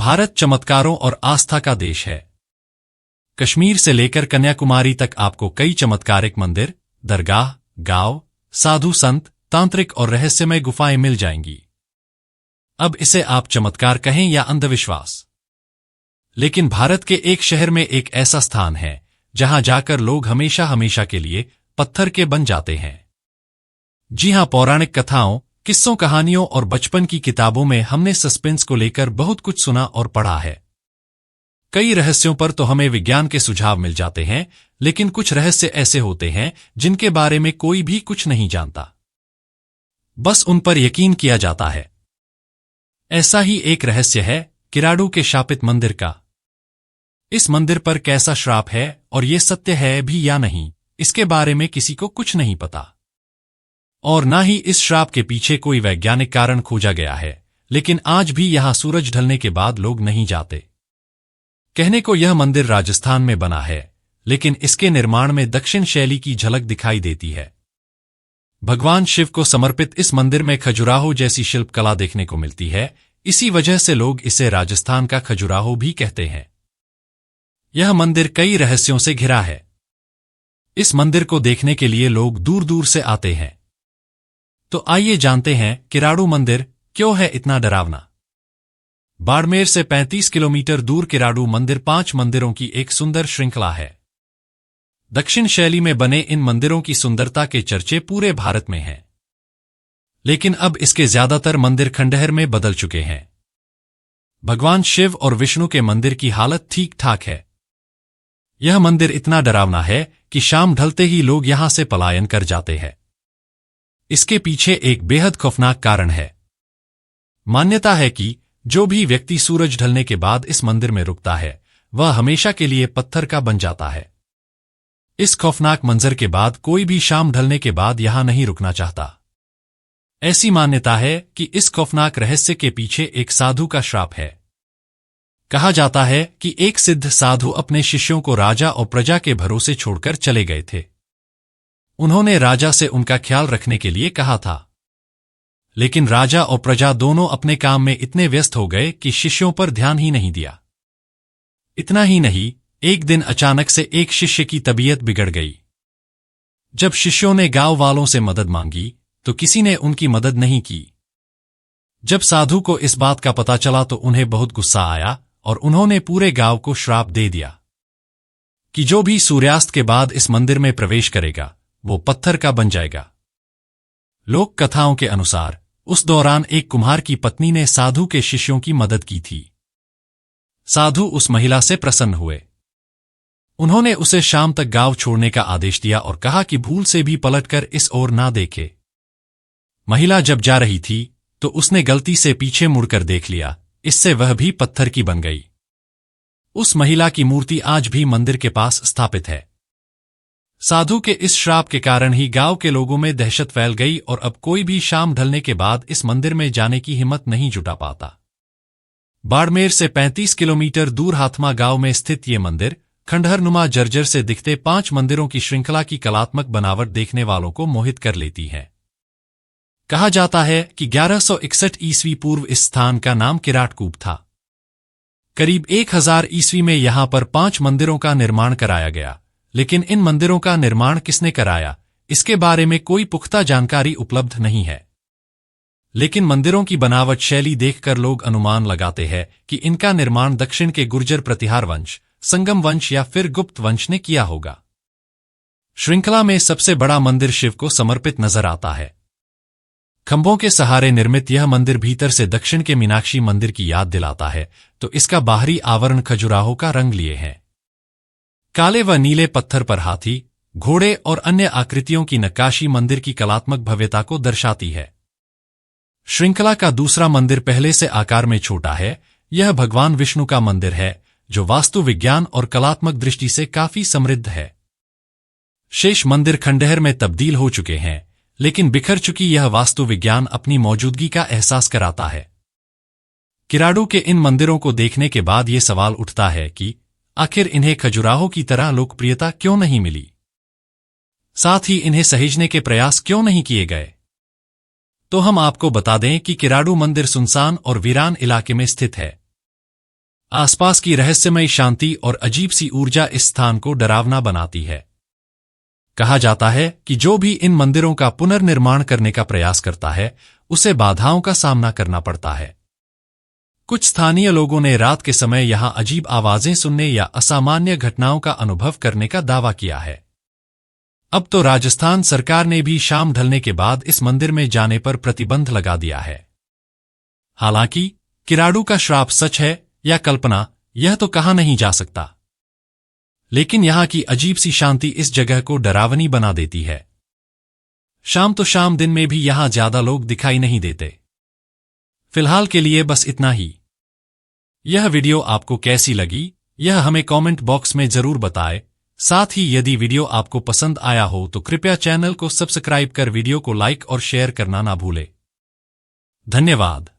भारत चमत्कारों और आस्था का देश है। कश्मीर से लेकर कन्याकुमारी तक आपको कई चमत्कारिक मंदिर, दरगाह, गांव, साधु संत, तांत्रिक और रहस्यमय गुफाएं मिल जाएंगी। अब इसे आप चमत्कार कहें या अंधविश्वास, लेकिन भारत के एक शहर में एक ऐसा स्थान है जहां जाकर लोग हमेशा हमेशा के लिए पत्थर के बन जाते हैं। जी हां, पौराणिक कथाओं, किस्सों, कहानियों और बचपन की किताबों में हमने सस्पेंस को लेकर बहुत कुछ सुना और पढ़ा है। कई रहस्यों पर तो हमें विज्ञान के सुझाव मिल जाते हैं, लेकिन कुछ रहस्य ऐसे होते हैं जिनके बारे में कोई भी कुछ नहीं जानता, बस उन पर यकीन किया जाता है। ऐसा ही एक रहस्य है किराडू के शापित मंदिर का। इस मंदिर पर कैसा श्राप है और ये सत्य है भी या नहीं, इसके बारे में किसी को कुछ नहीं पता, और ना ही इस श्राप के पीछे कोई वैज्ञानिक कारण खोजा गया है। लेकिन आज भी यहां सूरज ढलने के बाद लोग नहीं जाते। कहने को यह मंदिर राजस्थान में बना है, लेकिन इसके निर्माण में दक्षिण शैली की झलक दिखाई देती है। भगवान शिव को समर्पित इस मंदिर में खजुराहो जैसी शिल्पकला देखने को मिलती है। इसी वजह से लोग इसे राजस्थान का खजुराहो भी कहते हैं। यह मंदिर कई रहस्यों से घिरा है। इस मंदिर को देखने के लिए लोग दूर दूर से आते हैं। तो आइए जानते हैं किराडू मंदिर क्यों है इतना डरावना। बाड़मेर से 35 किलोमीटर दूर किराडू मंदिर 5 मंदिरों की एक सुंदर श्रृंखला है। दक्षिण शैली में बने इन मंदिरों की सुंदरता के चर्चे पूरे भारत में हैं, लेकिन अब इसके ज्यादातर मंदिर खंडहर में बदल चुके हैं। भगवान शिव और विष्णु के मंदिर की हालत ठीक ठाक है। यह मंदिर इतना डरावना है कि शाम ढलते ही लोग यहां से पलायन कर जाते हैं। इसके पीछे एक बेहद खौफनाक कारण है। मान्यता है कि जो भी व्यक्ति सूरज ढलने के बाद इस मंदिर में रुकता है, वह हमेशा के लिए पत्थर का बन जाता है। इस खौफनाक मंजर के बाद कोई भी शाम ढलने के बाद यहां नहीं रुकना चाहता। ऐसी मान्यता है कि इस खौफनाक रहस्य के पीछे एक साधु का श्राप है। कहा जाता है कि एक सिद्ध साधु अपने शिष्यों को राजा और प्रजा के भरोसे छोड़कर चले गए थे। उन्होंने राजा से उनका ख्याल रखने के लिए कहा था, लेकिन राजा और प्रजा दोनों अपने काम में इतने व्यस्त हो गए कि शिष्यों पर ध्यान ही नहीं दिया। इतना ही नहीं, एक दिन अचानक से एक शिष्य की तबीयत बिगड़ गई। जब शिष्यों ने गांव वालों से मदद मांगी तो किसी ने उनकी मदद नहीं की। जब साधु को इस बात का पता चला तो उन्हें बहुत गुस्सा आया और उन्होंने पूरे गांव को श्राप दे दिया कि जो भी सूर्यास्त के बाद इस मंदिर में प्रवेश करेगा वो पत्थर का बन जाएगा। लोक कथाओं के अनुसार उस दौरान एक कुम्हार की पत्नी ने साधु के शिष्यों की मदद की थी। साधु उस महिला से प्रसन्न हुए। उन्होंने उसे शाम तक गांव छोड़ने का आदेश दिया और कहा कि भूल से भी पलटकर इस ओर ना देखे। महिला जब जा रही थी तो उसने गलती से पीछे मुड़कर देख लिया, इससे वह भी पत्थर की बन गई। उस महिला की मूर्ति आज भी मंदिर के पास स्थापित है। साधु के इस श्राप के कारण ही गांव के लोगों में दहशत फैल गई और अब कोई भी शाम ढलने के बाद इस मंदिर में जाने की हिम्मत नहीं जुटा पाता। बाड़मेर से 35 किलोमीटर दूर हाथमा गांव में स्थित ये मंदिर खंडहरनुमा जर्जर से दिखते 5 मंदिरों की श्रृंखला की कलात्मक बनावट देखने वालों को मोहित कर लेती है। कहा जाता है कि 1161 ईस्वी पूर्व इस स्थान का नाम किराटकूप था। करीब 1000 ईस्वी में यहां पर 5 मंदिरों का निर्माण कराया गया, लेकिन इन मंदिरों का निर्माण किसने कराया, इसके बारे में कोई पुख्ता जानकारी उपलब्ध नहीं है। लेकिन मंदिरों की बनावट शैली देखकर लोग अनुमान लगाते हैं कि इनका निर्माण दक्षिण के गुर्जर प्रतिहार वंश, संगम वंश या फिर गुप्त वंश ने किया होगा। श्रृंखला में सबसे बड़ा मंदिर शिव को समर्पित नजर आता है। खंभों के सहारे निर्मित यह मंदिर भीतर से दक्षिण के मीनाक्षी मंदिर की याद दिलाता है, तो इसका बाहरी आवरण खजुराहो का रंग लिए है। काले व नीले पत्थर पर हाथी, घोड़े और अन्य आकृतियों की नक्काशी मंदिर की कलात्मक भव्यता को दर्शाती है। श्रृंखला का दूसरा मंदिर पहले से आकार में छोटा है। यह भगवान विष्णु का मंदिर है, जो वास्तु विज्ञान और कलात्मक दृष्टि से काफी समृद्ध है। शेष मंदिर खंडहर में तब्दील हो चुके हैं, लेकिन बिखर चुकी यह वास्तु विज्ञान अपनी मौजूदगी का एहसास कराता है। किराडू के इन मंदिरों को देखने के बाद ये सवाल उठता है कि आखिर इन्हें खजुराहो की तरह लोकप्रियता क्यों नहीं मिली, साथ ही इन्हें सहेजने के प्रयास क्यों नहीं किए गए। तो हम आपको बता दें कि किराडू मंदिर सुनसान और वीरान इलाके में स्थित है। आसपास की रहस्यमयी शांति और अजीब सी ऊर्जा इस स्थान को डरावना बनाती है। कहा जाता है कि जो भी इन मंदिरों का पुनर्निर्माण करने का प्रयास करता है उसे बाधाओं का सामना करना पड़ता है। कुछ स्थानीय लोगों ने रात के समय यहां अजीब आवाजें सुनने या असामान्य घटनाओं का अनुभव करने का दावा किया है। अब तो राजस्थान सरकार ने भी शाम ढलने के बाद इस मंदिर में जाने पर प्रतिबंध लगा दिया है। हालांकि किराड़ू का श्राप सच है या कल्पना, यह तो कहा नहीं जा सकता, लेकिन यहां की अजीब सी शांति इस जगह को डरावनी बना देती है। शाम तो शाम, दिन में भी यहां ज्यादा लोग दिखाई नहीं देते। फिलहाल के लिए बस इतना ही। यह वीडियो आपको कैसी लगी, यह हमें कमेंट बॉक्स में जरूर बताएं। साथ ही यदि वीडियो आपको पसंद आया हो तो कृपया चैनल को सब्सक्राइब कर वीडियो को लाइक और शेयर करना ना भूलें। धन्यवाद।